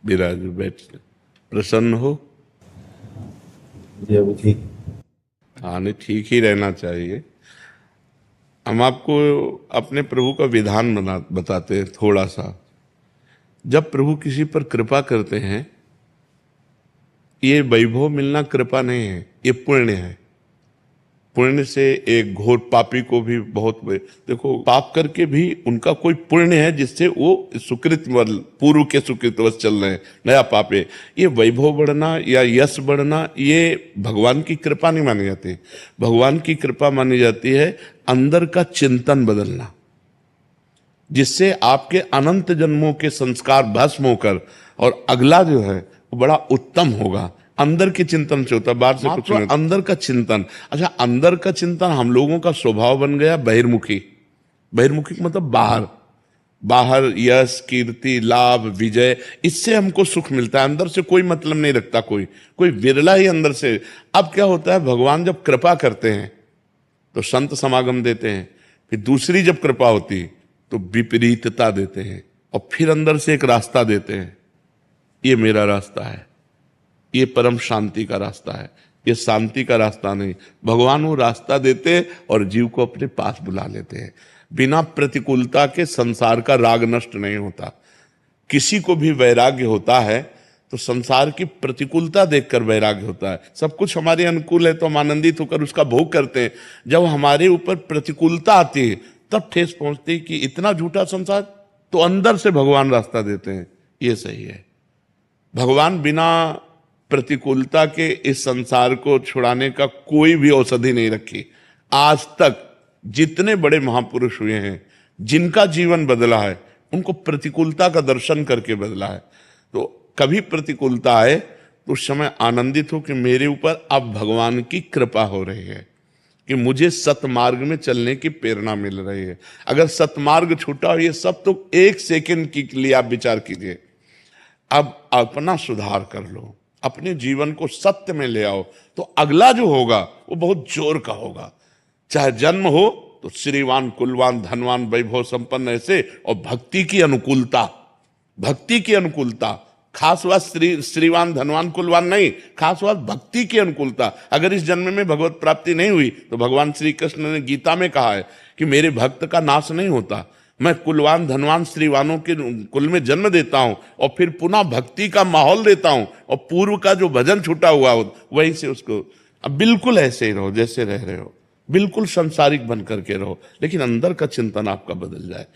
विराज बैठ, प्रसन्न हो। जी अभी ठीक। हाँ, नहीं ठीक ही रहना चाहिए। हम आपको अपने प्रभु का विधान बताते हैं थोड़ा सा। जब प्रभु किसी पर कृपा करते हैं, ये वैभव मिलना कृपा नहीं है, ये पुण्य है। पुण्य से एक घोर पापी को भी देखो, पाप करके भी उनका कोई पुण्य है जिससे वो सुकृत पूर्व के सुकृतवश चल रहे हैं, नया पाप है। ये वैभव बढ़ना या यश बढ़ना, ये भगवान की कृपा नहीं मानी जाती। भगवान की कृपा मानी जाती है अंदर का चिंतन बदलना, जिससे आपके अनंत जन्मों के संस्कार भस्म होकर और अगला जो है वो बड़ा उत्तम होगा। अंदर के चिंतन से होता है, बाहर से कुछ नहीं। अंदर का चिंतन, अच्छा अंदर का चिंतन हम लोगों का स्वभाव बन गया बहिर्मुखी। बहिर्मुखी मतलब बाहर, बाहर यश कीर्ति लाभ विजय, इससे हमको सुख मिलता है। अंदर से कोई मतलब नहीं रखता कोई, कोई विरला ही अंदर से। अब क्या होता है, भगवान जब कृपा करते हैं तो संत समागम देते हैं, फिर दूसरी जब कृपा होती तो विपरीतता देते हैं, और फिर अंदर से एक रास्ता देते हैं, ये मेरा रास्ता है, ये परम शांति का रास्ता है, ये शांति का रास्ता नहीं। भगवान वो रास्ता देते और जीव को अपने पास बुला लेते हैं। बिना प्रतिकूलता के संसार का राग नष्ट नहीं होता। किसी को भी वैराग्य होता है तो संसार की प्रतिकूलता देखकर वैराग्य होता है। सब कुछ हमारे अनुकूल है तो हम आनंदित होकर उसका भोग करते हैं। जब हमारे ऊपर प्रतिकूलता आती है तब ठेस पहुंचती है कि इतना झूठा संसार, तो अंदर से भगवान रास्ता देते हैं, ये सही है। भगवान बिना प्रतिकूलता के इस संसार को छुड़ाने का कोई भी औषधि नहीं रखी। आज तक जितने बड़े महापुरुष हुए हैं, जिनका जीवन बदला है, उनको प्रतिकूलता का दर्शन करके बदला है। तो कभी प्रतिकूलता आए तो उस समय आनंदित हो कि मेरे ऊपर अब भगवान की कृपा हो रही है, कि मुझे सतमार्ग में चलने की प्रेरणा मिल रही है। अगर सतमार्ग छूटा हो, ये सब तो एक सेकंड के लिए आप विचार कीजिए। अब अपना सुधार कर लो, अपने जीवन को सत्य में ले आओ, तो अगला जो होगा वो बहुत जोर का होगा। चाहे जन्म हो तो श्रीवान कुलवान धनवान वैभव संपन्न ऐसे, और भक्ति की अनुकूलता, भक्ति की अनुकूलता, खास बात श्रीवान धनवान कुलवान नहीं, खास बात भक्ति की अनुकूलता। अगर इस जन्म में भगवत प्राप्ति नहीं हुई तो भगवान श्री कृष्ण ने गीता में कहा है कि मेरे भक्त का नाश नहीं होता, मैं कुलवान धनवान श्रीवानों के कुल में जन्म देता हूं और फिर पुनः भक्ति का माहौल देता हूं, और पूर्व का जो भजन छूटा हुआ हो वहीं से उसको। अब बिल्कुल ऐसे ही रहो जैसे रह रहे हो, बिल्कुल संसारिक बन करके रहो, लेकिन अंदर का चिंतन आपका बदल जाए।